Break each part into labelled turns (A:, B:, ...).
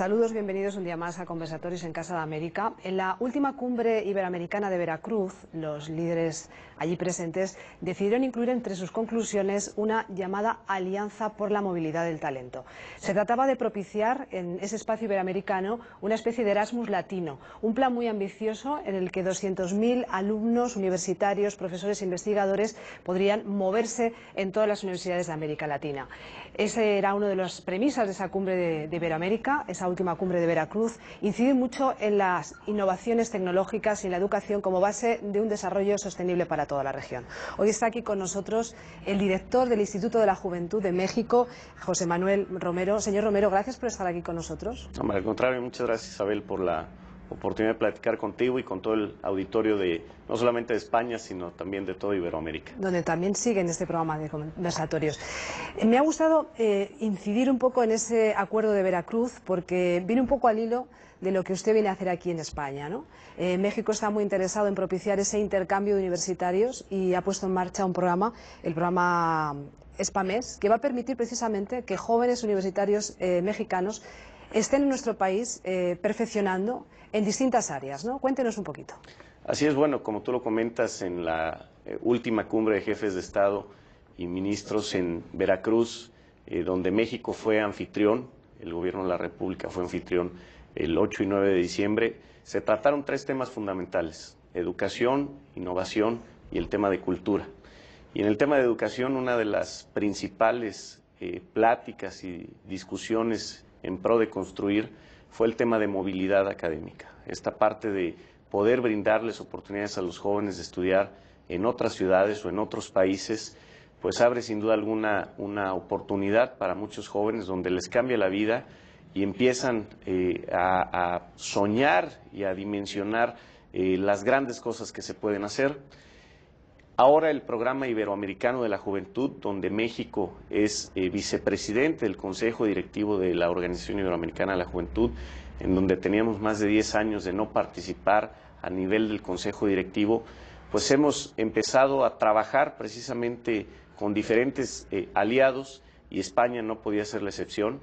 A: Saludos, bienvenidos un día más a Conversatorios en Casa de América. En la última cumbre iberoamericana de Veracruz, los líderes allí presentes decidieron incluir entre sus conclusiones una llamada Alianza por la Movilidad del Talento. Se trataba de propiciar en ese espacio iberoamericano una especie de Erasmus latino, un plan muy ambicioso en el que 200.000 alumnos universitarios, profesores e investigadores podrían moverse en todas las universidades de América Latina. Ese era una de las premisas de esa cumbre de Iberoamérica, esa última cumbre de Veracruz, incidir mucho en las innovaciones tecnológicas y en la educación como base de un desarrollo sostenible para toda la región. Hoy está aquí con nosotros el director del Instituto de la Juventud de México, José Manuel Romero. Señor Romero, gracias por estar aquí con nosotros.
B: No, al contrario, muchas gracias, Isabel, por la oportunidad de platicar contigo y con todo el auditorio de no solamente de España, sino también de toda Iberoamérica.
A: Donde también siguen este programa de conversatorios. Me ha gustado incidir un poco en ese acuerdo de Veracruz, porque viene un poco al hilo de lo que usted viene a hacer aquí en España, ¿no? México está muy interesado en propiciar ese intercambio de universitarios y ha puesto en marcha un programa, el programa SPAMES, que va a permitir precisamente que jóvenes universitarios mexicanos estén en nuestro país perfeccionando en distintas áreas, ¿no? Cuéntenos un poquito.
B: Así es, bueno, como tú lo comentas, en la última cumbre de jefes de Estado y ministros en Veracruz, donde México fue anfitrión, el gobierno de la República fue anfitrión el 8 y 9 de diciembre, se trataron tres temas fundamentales: educación, innovación y el tema de cultura. Y en el tema de educación, una de las principales pláticas y discusiones en pro de construir fue el tema de movilidad académica, esta parte de poder brindarles oportunidades a los jóvenes de estudiar en otras ciudades o en otros países, pues abre sin duda alguna una oportunidad para muchos jóvenes donde les cambia la vida y empiezan a soñar y a dimensionar las grandes cosas que se pueden hacer. Ahora el programa iberoamericano de la juventud, donde México es vicepresidente del Consejo Directivo de la Organización Iberoamericana de la Juventud, en donde teníamos más de 10 años de no participar a nivel del Consejo Directivo, pues hemos empezado a trabajar precisamente con diferentes aliados, y España no podía ser la excepción.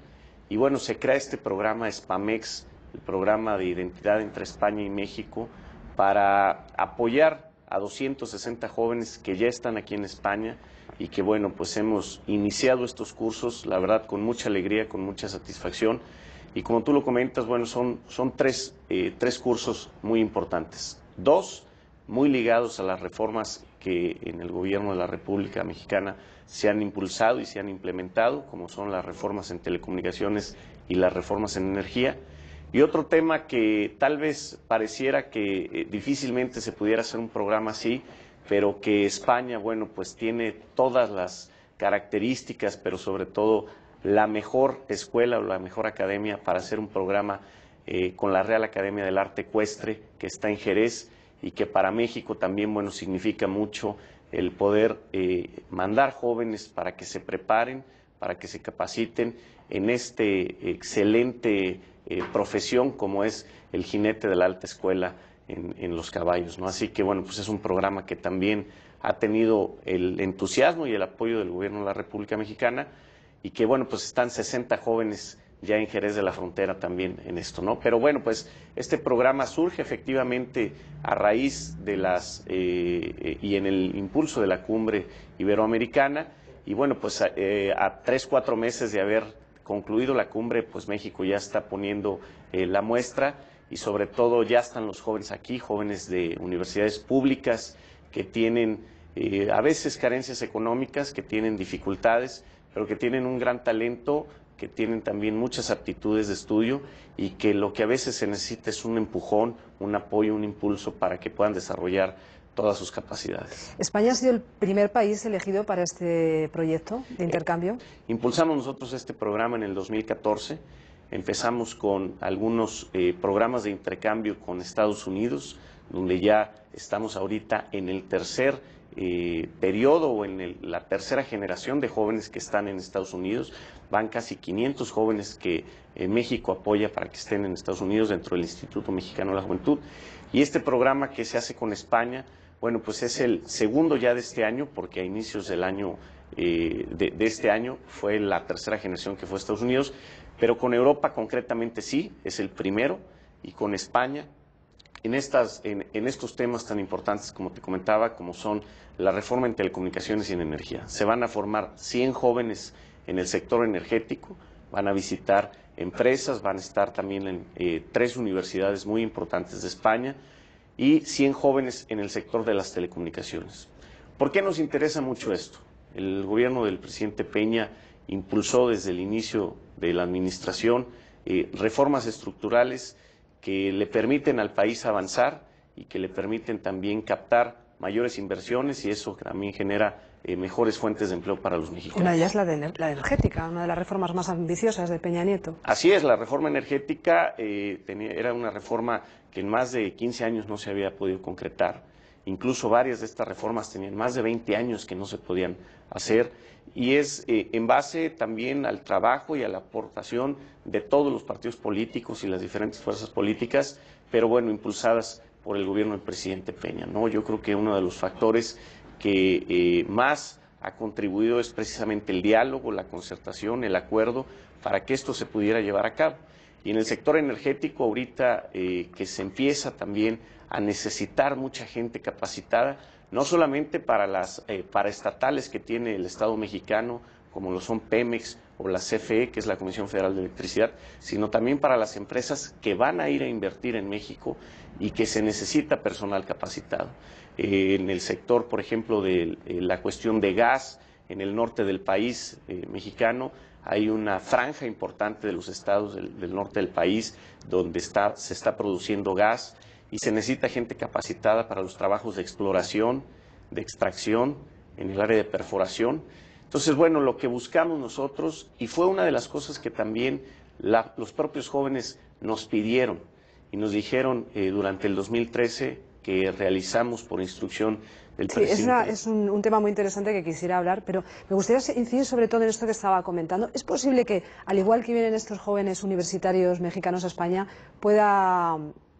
B: Y bueno, se crea este programa SPAMEX, el programa de identidad entre España y México, para apoyar a 260 jóvenes que ya están aquí en España y que, bueno, pues hemos iniciado estos cursos, la verdad, con mucha alegría, con mucha satisfacción. Y como tú lo comentas, bueno, son tres cursos muy importantes. Dos muy ligados a las reformas que en el gobierno de la República Mexicana se han impulsado y se han implementado, como son las reformas en telecomunicaciones y las reformas en energía. Y otro tema que tal vez pareciera que difícilmente se pudiera hacer un programa así, pero que España, bueno, pues tiene todas las características, pero sobre todo la mejor escuela o la mejor academia para hacer un programa con la Real Academia del Arte Ecuestre, que está en Jerez, y que para México también, bueno, significa mucho el poder mandar jóvenes para que se preparen, para que se capaciten en este excelente profesión como es el jinete de la alta escuela en los caballos, ¿no? Así que, bueno, pues es un programa que también ha tenido el entusiasmo y el apoyo del gobierno de la República Mexicana, y que, bueno, pues están 60 jóvenes ya en Jerez de la Frontera también en esto, ¿no? Pero bueno, pues este programa surge efectivamente a raíz de y en el impulso de la cumbre iberoamericana, y bueno, pues a 3-4 meses de haber concluido la cumbre, pues México ya está poniendo la muestra, y sobre todo ya están los jóvenes aquí, jóvenes de universidades públicas que tienen a veces carencias económicas, que tienen dificultades, pero que tienen un gran talento, que tienen también muchas aptitudes de estudio, y que lo que a veces se necesita es un empujón, un apoyo, un impulso para que puedan desarrollar todas sus capacidades.
A: ¿España ha sido el primer país elegido para este proyecto de intercambio?
B: Impulsamos nosotros este programa en el 2014, empezamos con algunos programas de intercambio con Estados Unidos, donde ya estamos ahorita en el tercer periodo o en la tercera generación de jóvenes que están en Estados Unidos. Van casi 500 jóvenes que México apoya para que estén en Estados Unidos dentro del Instituto Mexicano de la Juventud. Y este programa que se hace con España, bueno, pues es el segundo ya de este año, porque a inicios del año de este año fue la tercera generación que fue a Estados Unidos, pero con Europa concretamente sí, es el primero, y con España en estos temas tan importantes, como te comentaba, como son la reforma en telecomunicaciones y en energía. Se van a formar 100 jóvenes en el sector energético, van a visitar empresas, van a estar también en 3 universidades muy importantes de España y 100 jóvenes en el sector de las telecomunicaciones. ¿Por qué nos interesa mucho esto? El gobierno del presidente Peña impulsó desde el inicio de la administración reformas estructurales que le permiten al país avanzar y que le permiten también captar mayores inversiones, y eso también genera mejores fuentes de empleo para los mexicanos.
A: Una de ellas la energética, una de las reformas más ambiciosas de Peña Nieto.
B: Así es, la reforma energética era una reforma que en más de 15 años no se había podido concretar. Incluso varias de estas reformas tenían más de 20 años que no se podían hacer, y es en base también al trabajo y a la aportación de todos los partidos políticos y las diferentes fuerzas políticas, pero bueno, impulsadas por el gobierno del presidente Peña, ¿no? Yo creo que uno de los factores que más ha contribuido es precisamente el diálogo, la concertación, el acuerdo para que esto se pudiera llevar a cabo. Y en el sector energético ahorita que se empieza también a necesitar mucha gente capacitada, no solamente para las paraestatales que tiene el Estado mexicano, como lo son Pemex o la CFE, que es la Comisión Federal de Electricidad, sino también para las empresas que van a ir a invertir en México y que se necesita personal capacitado. En el sector, por ejemplo, de la cuestión de gas, en el norte del país mexicano, hay una franja importante de los estados del norte del país donde se está produciendo gas y se necesita gente capacitada para los trabajos de exploración, de extracción, en el área de perforación. Entonces, bueno, lo que buscamos nosotros, y fue una de las cosas que también los propios jóvenes nos pidieron y nos dijeron durante el 2013 que realizamos por instrucción del presidente.
A: Sí, es un tema muy interesante que quisiera hablar, pero me gustaría incidir sobre todo en esto que estaba comentando. ¿Es posible que, al igual que vienen estos jóvenes universitarios mexicanos a España, pueda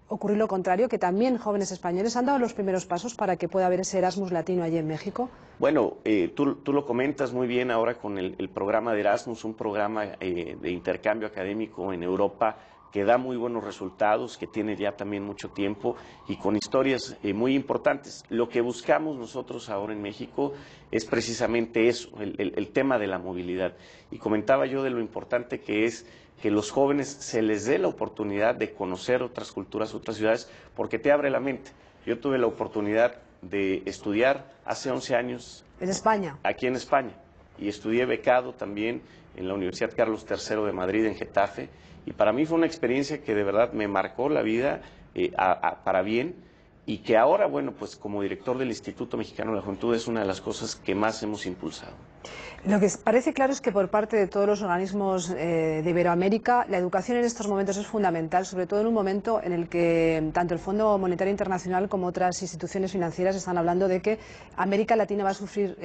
A: ocurrir lo contrario, que también jóvenes españoles han dado los primeros pasos para que pueda haber ese Erasmus latino allí en México?
B: Bueno, tú lo comentas muy bien ahora con el programa de Erasmus, un programa de intercambio académico en Europa que da muy buenos resultados, que tiene ya también mucho tiempo y con historias muy importantes. Lo que buscamos nosotros ahora en México es precisamente eso, el tema de la movilidad. Y comentaba yo de lo importante que es que los jóvenes se les dé la oportunidad de conocer otras culturas, otras ciudades, porque te abre la mente. Yo tuve la oportunidad de estudiar hace 11 años.
A: ¿En España?
B: Aquí en España. Y estudié becado también en la Universidad Carlos III de Madrid, en Getafe. Y para mí fue una experiencia que de verdad me marcó la vida para bien. Y que ahora, bueno, pues como director del Instituto Mexicano de la Juventud es una de las cosas que más hemos impulsado.
A: Lo que parece claro es que por parte de todos los organismos de Iberoamérica, la educación en estos momentos es fundamental, sobre todo en un momento en el que tanto el Fondo Monetario Internacional como otras instituciones financieras están hablando de que América Latina va a sufrir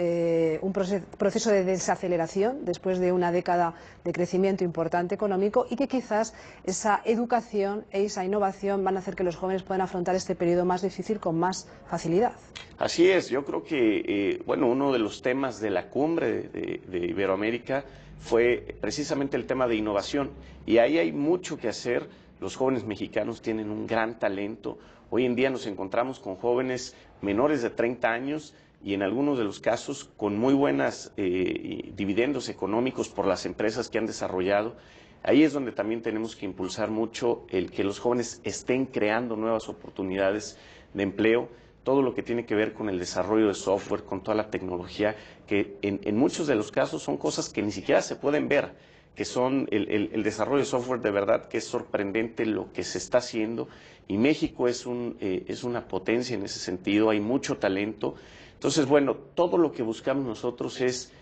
A: un proceso de desaceleración después de una década de crecimiento importante económico, y que quizás esa educación e esa innovación van a hacer que los jóvenes puedan afrontar este periodo más difícil con más facilidad.
B: Así es, yo creo que bueno, uno de los temas de la cumbre de Iberoamérica fue precisamente el tema de innovación, y ahí hay mucho que hacer. Los jóvenes mexicanos tienen un gran talento. Hoy en día nos encontramos con jóvenes menores de 30 años y en algunos de los casos con muy buenos dividendos económicos por las empresas que han desarrollado. Ahí es donde también tenemos que impulsar mucho el que los jóvenes estén creando nuevas oportunidades de empleo, todo lo que tiene que ver con el desarrollo de software, con toda la tecnología, que en muchos de los casos son cosas que ni siquiera se pueden ver, que son el desarrollo de software. De verdad que es sorprendente lo que se está haciendo, y México es una potencia en ese sentido, hay mucho talento. Entonces, bueno, todo lo que buscamos nosotros es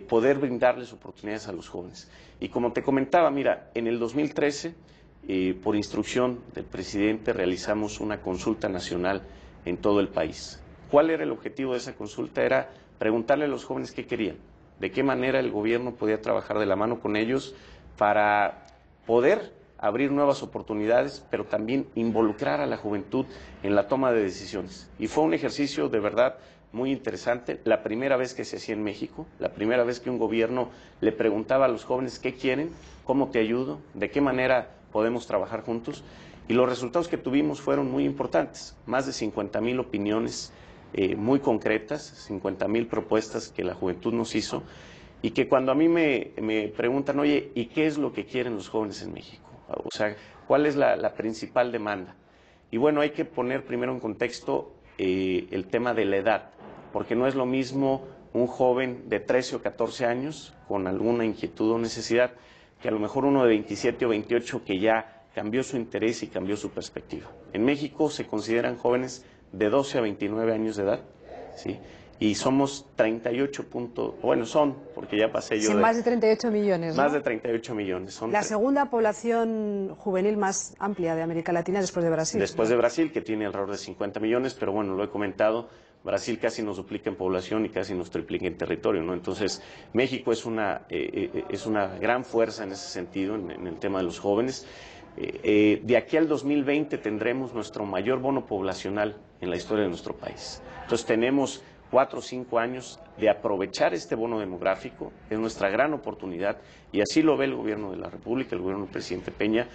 B: poder brindarles oportunidades a los jóvenes. Y como te comentaba, mira, en el 2013, por instrucción del presidente, realizamos una consulta nacional en todo el país. ¿Cuál era el objetivo de esa consulta? Era preguntarle a los jóvenes qué querían, de qué manera el gobierno podía trabajar de la mano con ellos para poder abrir nuevas oportunidades, pero también involucrar a la juventud en la toma de decisiones. Y fue un ejercicio de verdad muy interesante, la primera vez que se hacía en México, la primera vez que un gobierno le preguntaba a los jóvenes qué quieren, cómo te ayudo, de qué manera podemos trabajar juntos, y los resultados que tuvimos fueron muy importantes, más de 50,000 opiniones muy concretas, 50,000 propuestas que la juventud nos hizo, y que cuando a mí me preguntan, oye, ¿y qué es lo que quieren los jóvenes en México? O sea, ¿cuál es la principal demanda? Y bueno, hay que poner primero en contexto el tema de la edad, porque no es lo mismo un joven de 13 o 14 años con alguna inquietud o necesidad que a lo mejor uno de 27 o 28 que ya cambió su interés y cambió su perspectiva. En México se consideran jóvenes de 12 a 29 años de edad, ¿sí? Y somos 38 bueno, son, porque ya pasé yo
A: sí, más de 38 millones, ¿no?
B: Más de 38 millones. Son
A: la segunda población juvenil más amplia de América Latina después de Brasil.
B: Después de Brasil, que tiene alrededor de 50 millones, pero bueno, lo he comentado, Brasil casi nos duplica en población y casi nos triplica en territorio, ¿no? Entonces, México es una gran fuerza en ese sentido, en el tema de los jóvenes. De aquí al 2020 tendremos nuestro mayor bono poblacional en la historia de nuestro país. Entonces, tenemos 4 o 5 años de aprovechar este bono demográfico, es nuestra gran oportunidad, y así lo ve el gobierno de la República, el gobierno del presidente Peña,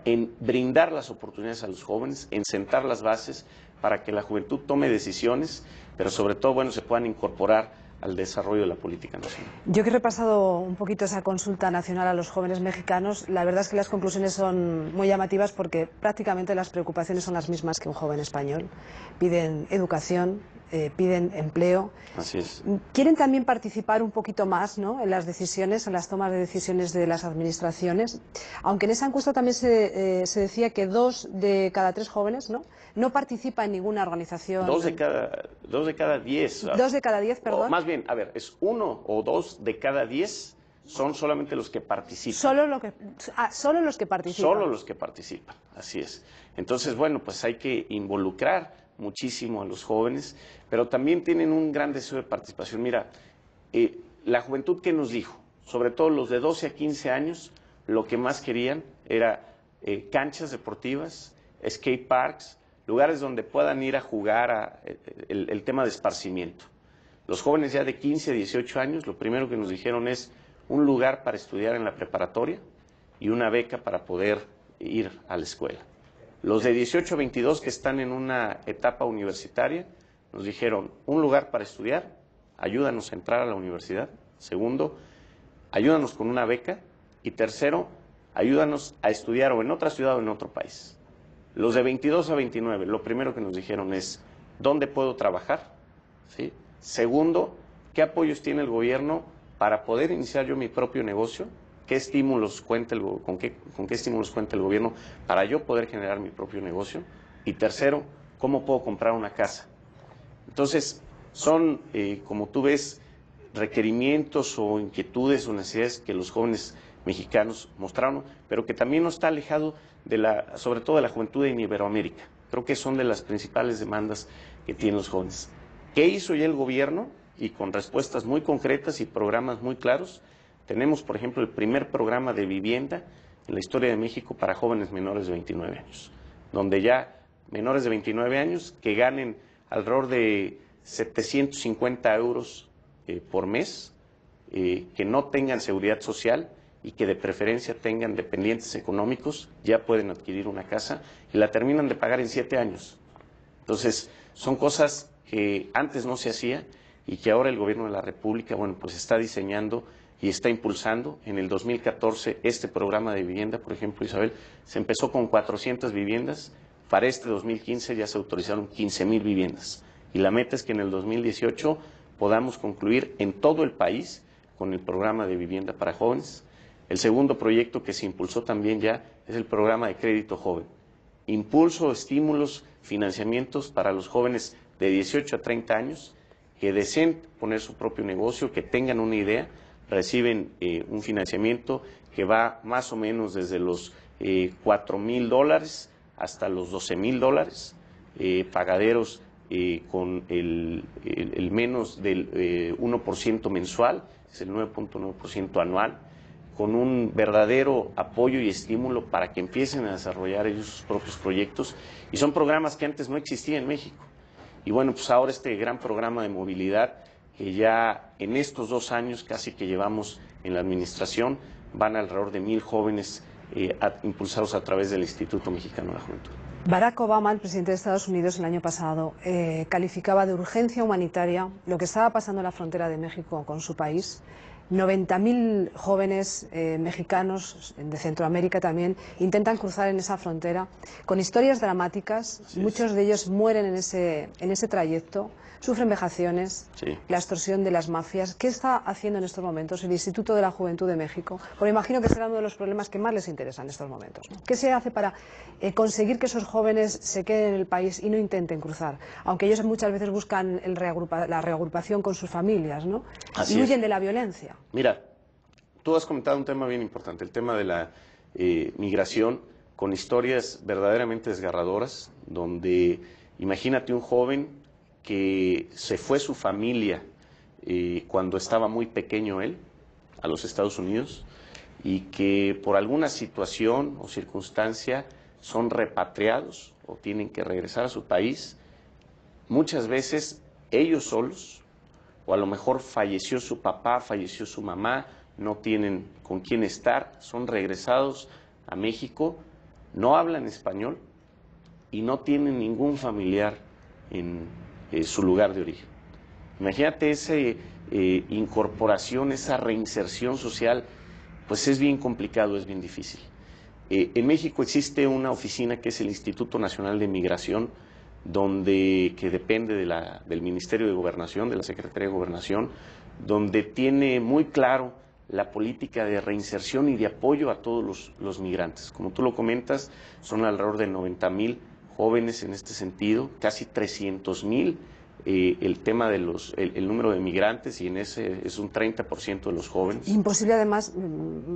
B: en brindar las oportunidades a los jóvenes, en sentar las bases para que la juventud tome decisiones, pero sobre todo, bueno, se puedan incorporar al desarrollo de la política nacional.
A: Yo que he repasado un poquito esa consulta nacional a los jóvenes mexicanos, la verdad es que las conclusiones son muy llamativas porque prácticamente las preocupaciones son las mismas que un joven español. Piden educación, piden empleo.
B: Así es.
A: Quieren también participar un poquito más, ¿no?, en las decisiones, en las tomas de decisiones de las administraciones, aunque en esa encuesta también se decía que 2 de cada 3 jóvenes no participa en ninguna organización.
B: 2 de cada 10.
A: 2 de cada 10, perdón.
B: O más bien, a ver, es 1 o 2 de cada 10 son solamente los que participan.
A: Solo los que participan.
B: Solo los que participan, así es. Entonces, bueno, pues hay que involucrar muchísimo a los jóvenes, pero también tienen un gran deseo de participación. Mira, la juventud que nos dijo, sobre todo los de 12 a 15 años, lo que más querían era canchas deportivas, skate parks, lugares donde puedan ir a jugar el tema de esparcimiento. Los jóvenes ya de 15 a 18 años, lo primero que nos dijeron es un lugar para estudiar en la preparatoria y una beca para poder ir a la escuela. Los de 18 a 22 que están en una etapa universitaria nos dijeron un lugar para estudiar, ayúdanos a entrar a la universidad. Segundo, ayúdanos con una beca. Y tercero, ayúdanos a estudiar o en otra ciudad o en otro país. Los de 22 a 29, lo primero que nos dijeron es ¿dónde puedo trabajar? ¿Sí? Segundo, ¿qué apoyos tiene el gobierno para poder iniciar yo mi propio negocio? ¿Qué estímulos cuenta con qué estímulos cuenta el gobierno para yo poder generar mi propio negocio? Y tercero, ¿cómo puedo comprar una casa? Entonces, son, como tú ves, requerimientos o inquietudes o necesidades que los jóvenes mexicanos mostraron, pero que también no está alejado sobre todo de la juventud en Iberoamérica. Creo que son de las principales demandas que tienen los jóvenes. ¿Qué hizo ya el gobierno? Y con respuestas muy concretas y programas muy claros. Tenemos, por ejemplo, el primer programa de vivienda en la historia de México para jóvenes menores de 29 años, donde ya menores de 29 años que ganen alrededor de 750 euros por mes, que no tengan seguridad social y que de preferencia tengan dependientes económicos, ya pueden adquirir una casa y la terminan de pagar en 7 años. Entonces, son cosas que antes no se hacía y que ahora el gobierno de la República, bueno, pues está diseñando y está impulsando. En el 2014 este programa de vivienda, por ejemplo, Isabel, se empezó con 400 viviendas, para este 2015 ya se autorizaron 15,000 viviendas y la meta es que en el 2018 podamos concluir en todo el país con el programa de vivienda para jóvenes. El segundo proyecto que se impulsó también ya es el programa de crédito joven. Impulso, estímulos, financiamientos para los jóvenes de 18 a 30 años que deseen poner su propio negocio, que tengan una idea, reciben un financiamiento que va más o menos desde los $4,000 hasta los $12,000, pagaderos con el menos del 1% mensual, es el 9.9% anual, con un verdadero apoyo y estímulo para que empiecen a desarrollar ellos sus propios proyectos. Y son programas que antes no existían en México. Y bueno, pues ahora este gran programa de movilidad que ya en estos 2 años casi que llevamos en la administración, van alrededor de 1,000 jóvenes impulsados a través del Instituto Mexicano de la Juventud.
A: Barack Obama, el presidente de Estados Unidos, el año pasado calificaba de urgencia humanitaria lo que estaba pasando en la frontera de México con su país. 90.000 jóvenes mexicanos, de Centroamérica también, intentan cruzar en esa frontera con historias dramáticas. Muchos de ellos mueren en ese trayecto, sufren vejaciones, la extorsión de las mafias. ¿Qué está haciendo en estos momentos el Instituto de la Juventud de México? Porque imagino que será uno de los problemas que más les interesan en estos momentos, ¿no? ¿Qué se hace para conseguir que esos jóvenes se queden en el país y no intenten cruzar? Aunque ellos muchas veces buscan la reagrupación con sus familias, ¿no? Y huyen de la violencia.
B: Mira, tú has comentado un tema bien importante, el tema de la migración, con historias verdaderamente desgarradoras, donde imagínate un joven que se fue su familia cuando estaba muy pequeño él, a los Estados Unidos, y que por alguna situación o circunstancia son repatriados o tienen que regresar a su país, muchas veces ellos solos, o a lo mejor falleció su papá, falleció su mamá, no tienen con quién estar, son regresados a México, no hablan español y no tienen ningún familiar en su lugar de origen. Imagínate esa incorporación, esa reinserción social, pues es bien complicado, es bien difícil. En México existe una oficina que es el Instituto Nacional de Migración, que depende del Ministerio de Gobernación, de la Secretaría de Gobernación, donde tiene muy claro la política de reinserción y de apoyo a todos los migrantes. Como tú lo comentas, son alrededor de 90,000 jóvenes en este sentido, casi 300,000 el tema de el número de migrantes, y en ese es un 30% de los jóvenes.
A: Imposible además,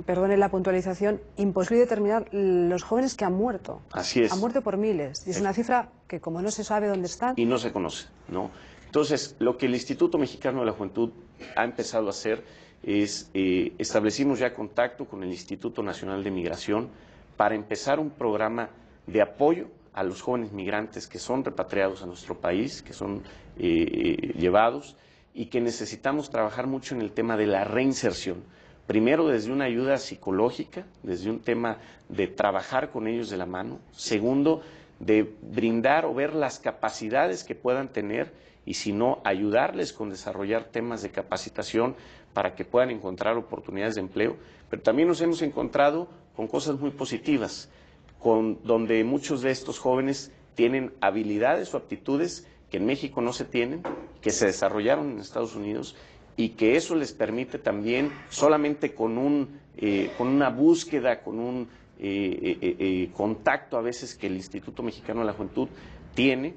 A: perdone la puntualización, imposible determinar los jóvenes que han muerto.
B: Así es.
A: Han muerto por miles. Y es una cifra que como no se sabe dónde están.
B: Y no se conoce, ¿no? Entonces, lo que el Instituto Mexicano de la Juventud ha empezado a hacer es, establecimos ya contacto con el Instituto Nacional de Migración para empezar un programa de apoyo a los jóvenes migrantes que son repatriados a nuestro país, que son llevados, y que necesitamos trabajar mucho en el tema de la reinserción. Primero, desde una ayuda psicológica, desde un tema de trabajar con ellos de la mano. Segundo, de brindar o ver las capacidades que puedan tener, y si no, ayudarles con desarrollar temas de capacitación para que puedan encontrar oportunidades de empleo. Pero también nos hemos encontrado con cosas muy positivas, donde muchos de estos jóvenes tienen habilidades o aptitudes que en México no se tienen, que se desarrollaron en Estados Unidos, y que eso les permite también, solamente con una búsqueda, con un contacto a veces que el Instituto Mexicano de la Juventud tiene,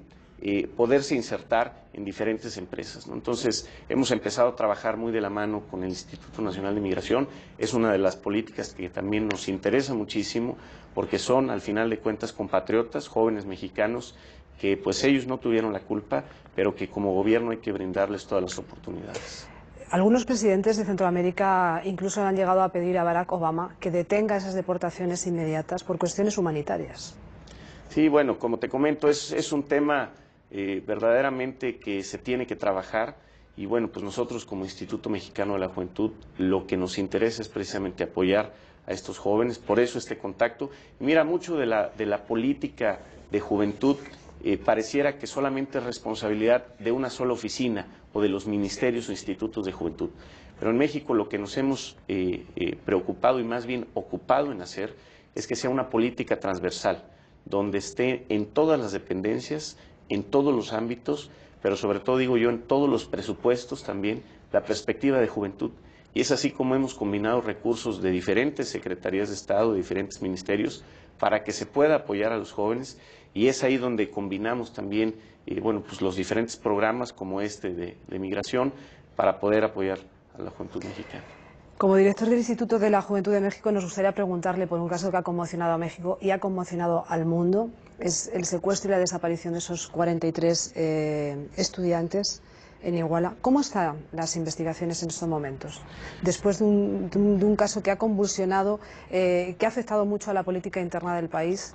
B: poderse insertar en diferentes empresas, ¿no? Entonces, hemos empezado a trabajar muy de la mano con el Instituto Nacional de Migración. Es una de las políticas que también nos interesa muchísimo, porque son, al final de cuentas, compatriotas, jóvenes mexicanos, que pues ellos no tuvieron la culpa, pero que como gobierno hay que brindarles todas las oportunidades.
A: Algunos presidentes de Centroamérica incluso han llegado a pedir a Barack Obama que detenga esas deportaciones inmediatas por cuestiones humanitarias.
B: Sí, bueno, como te comento, es un tema verdaderamente que se tiene que trabajar, y bueno, pues nosotros como Instituto Mexicano de la Juventud lo que nos interesa es precisamente apoyar a estos jóvenes, por eso este contacto. Y mira, mucho de la política de juventud pareciera que solamente es responsabilidad de una sola oficina o de los ministerios o institutos de juventud. Pero en México lo que nos hemos preocupado y más bien ocupado en hacer es que sea una política transversal, donde esté en todas las dependencias, en todos los ámbitos, pero sobre todo, digo yo, en todos los presupuestos también, la perspectiva de juventud. Y es así como hemos combinado recursos de diferentes secretarías de Estado, de diferentes ministerios, para que se pueda apoyar a los jóvenes, y es ahí donde combinamos también bueno, pues los diferentes programas como este de migración para poder apoyar a la juventud mexicana.
A: Como director del Instituto de la Juventud de México, nos gustaría preguntarle por un caso que ha conmocionado a México y ha conmocionado al mundo. Es el secuestro y la desaparición de esos 43 estudiantes en Iguala. ¿Cómo están las investigaciones en estos momentos? Después de un caso que ha convulsionado, que ha afectado mucho a la política interna del país.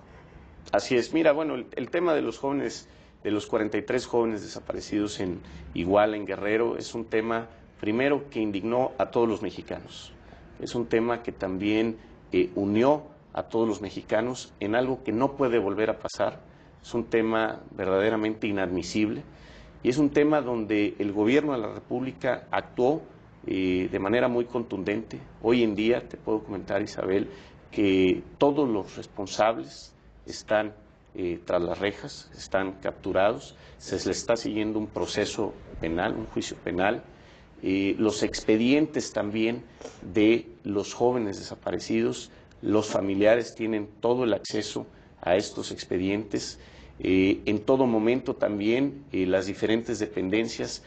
B: Así es. Mira, bueno, el tema de los jóvenes de los 43 jóvenes desaparecidos en Iguala, en Guerrero, es un tema, primero, que indignó a todos los mexicanos. Es un tema que también unió a todos los mexicanos en algo que no puede volver a pasar. Es un tema verdaderamente inadmisible y es un tema donde el gobierno de la República actuó de manera muy contundente. Hoy en día, te puedo comentar, Isabel, que todos los responsables están tras las rejas, están capturados, se les está siguiendo un proceso penal, un juicio penal. Los expedientes también de los jóvenes desaparecidos, los familiares tienen todo el acceso a estos expedientes. En todo momento también las diferentes dependencias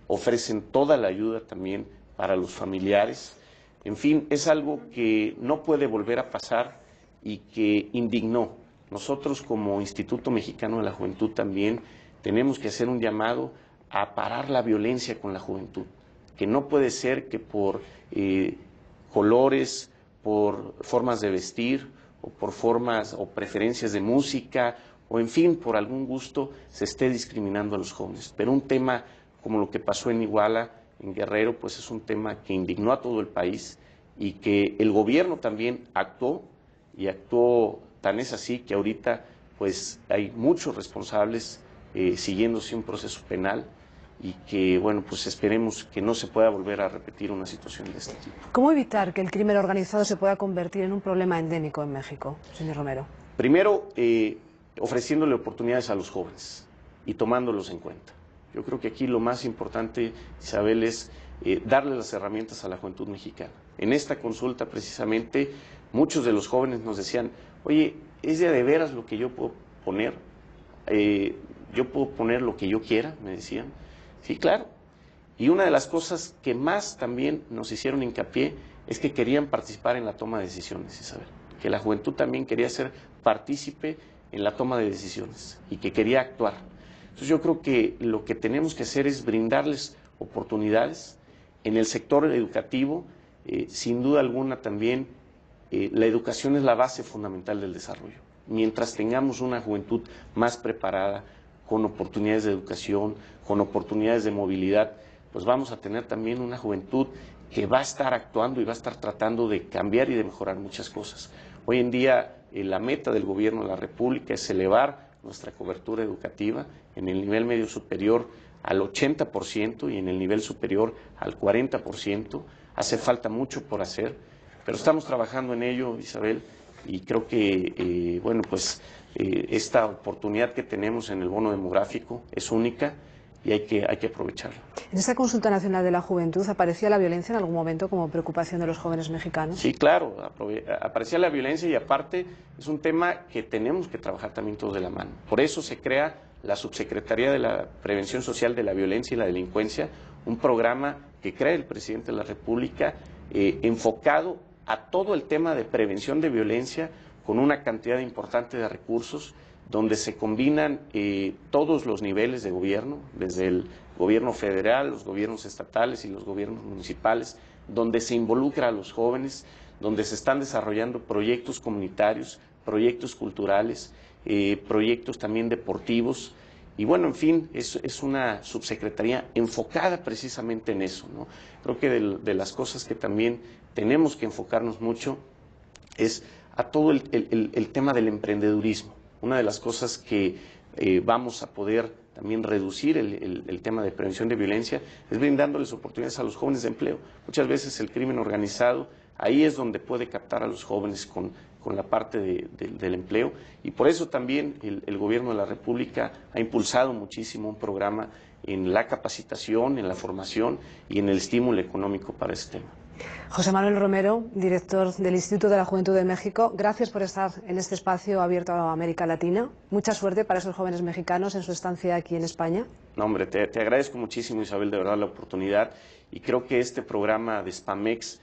B: ofrecen toda la ayuda también para los familiares. En fin, es algo que no puede volver a pasar y que indignó. Nosotros como Instituto Mexicano de la Juventud también tenemos que hacer un llamado a parar la violencia con la juventud, que no puede ser que por colores, por formas de vestir o por formas o preferencias de música o en fin, por algún gusto se esté discriminando a los jóvenes. Pero un tema como lo que pasó en Iguala, en Guerrero, pues es un tema que indignó a todo el país y que el gobierno también actuó y actuó, tan es así que ahorita pues hay muchos responsables siguiéndose un proceso penal y que, bueno, pues esperemos que no se pueda volver a repetir una situación de este tipo.
A: ¿Cómo evitar que el crimen organizado se pueda convertir en un problema endémico en México, señor Romero?
B: Primero, ofreciéndole oportunidades a los jóvenes y tomándolos en cuenta. Yo creo que aquí lo más importante, Isabel, es darle las herramientas a la juventud mexicana. En esta consulta, precisamente, muchos de los jóvenes nos decían, oye, ¿es de veras lo que yo puedo poner? ¿Yo puedo poner lo que yo quiera?, me decían. Sí, claro. Y una de las cosas que más también nos hicieron hincapié es que querían participar en la toma de decisiones, Isabel. Que la juventud también quería ser partícipe en la toma de decisiones y que quería actuar. Entonces yo creo que lo que tenemos que hacer es brindarles oportunidades en el sector educativo. Sin duda alguna también la educación es la base fundamental del desarrollo. Mientras tengamos una juventud más preparada, con oportunidades de educación, con oportunidades de movilidad, pues vamos a tener también una juventud que va a estar actuando y va a estar tratando de cambiar y de mejorar muchas cosas. Hoy en día la meta del gobierno de la República es elevar nuestra cobertura educativa en el nivel medio superior al 80% y en el nivel superior al 40%. Hace falta mucho por hacer, pero estamos trabajando en ello, Isabel, y creo que, bueno, pues esta oportunidad que tenemos en el bono demográfico es única y hay que aprovecharla.
A: ¿En esta consulta nacional de la juventud aparecía la violencia en algún momento como preocupación de los jóvenes mexicanos?
B: Sí, claro, aparecía la violencia y aparte es un tema que tenemos que trabajar también todos de la mano. Por eso se crea la Subsecretaría de la Prevención Social de la Violencia y la Delincuencia, un programa que crea el presidente de la República enfocado a todo el tema de prevención de violencia con una cantidad importante de recursos donde se combinan todos los niveles de gobierno, desde el gobierno federal, los gobiernos estatales y los gobiernos municipales, donde se involucra a los jóvenes, donde se están desarrollando proyectos comunitarios, proyectos culturales, proyectos también deportivos. Y bueno, en fin, es una subsecretaría enfocada precisamente en eso, ¿no? Creo que de las cosas que también tenemos que enfocarnos mucho es a todo el tema del emprendedurismo. Una de las cosas que vamos a poder también reducir el tema de prevención de violencia es brindándoles oportunidades a los jóvenes de empleo. Muchas veces el crimen organizado, ahí es donde puede captar a los jóvenes con la parte del empleo y por eso también el gobierno de la República ha impulsado muchísimo un programa en la capacitación, en la formación y en el estímulo económico para este tema.
A: José Manuel Romero, director del Instituto de la Juventud de México, gracias por estar en este espacio abierto a América Latina. Mucha suerte para esos jóvenes mexicanos en su estancia aquí en España.
B: No, hombre, te agradezco muchísimo, Isabel, de verdad la oportunidad y creo que este programa de Spamex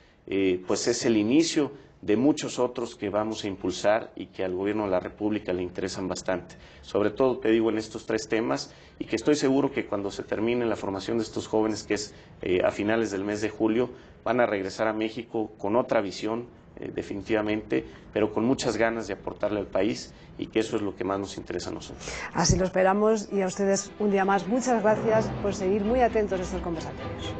B: pues es el inicio de muchos otros que vamos a impulsar y que al gobierno de la República le interesan bastante. Sobre todo, te digo, en estos tres temas y que estoy seguro que cuando se termine la formación de estos jóvenes, que es a finales del mes de julio, van a regresar a México con otra visión, definitivamente, pero con muchas ganas de aportarle al país, y que eso es lo que más nos interesa a nosotros.
A: Así lo esperamos, y a ustedes un día más muchas gracias por seguir muy atentos a estos conversatorios.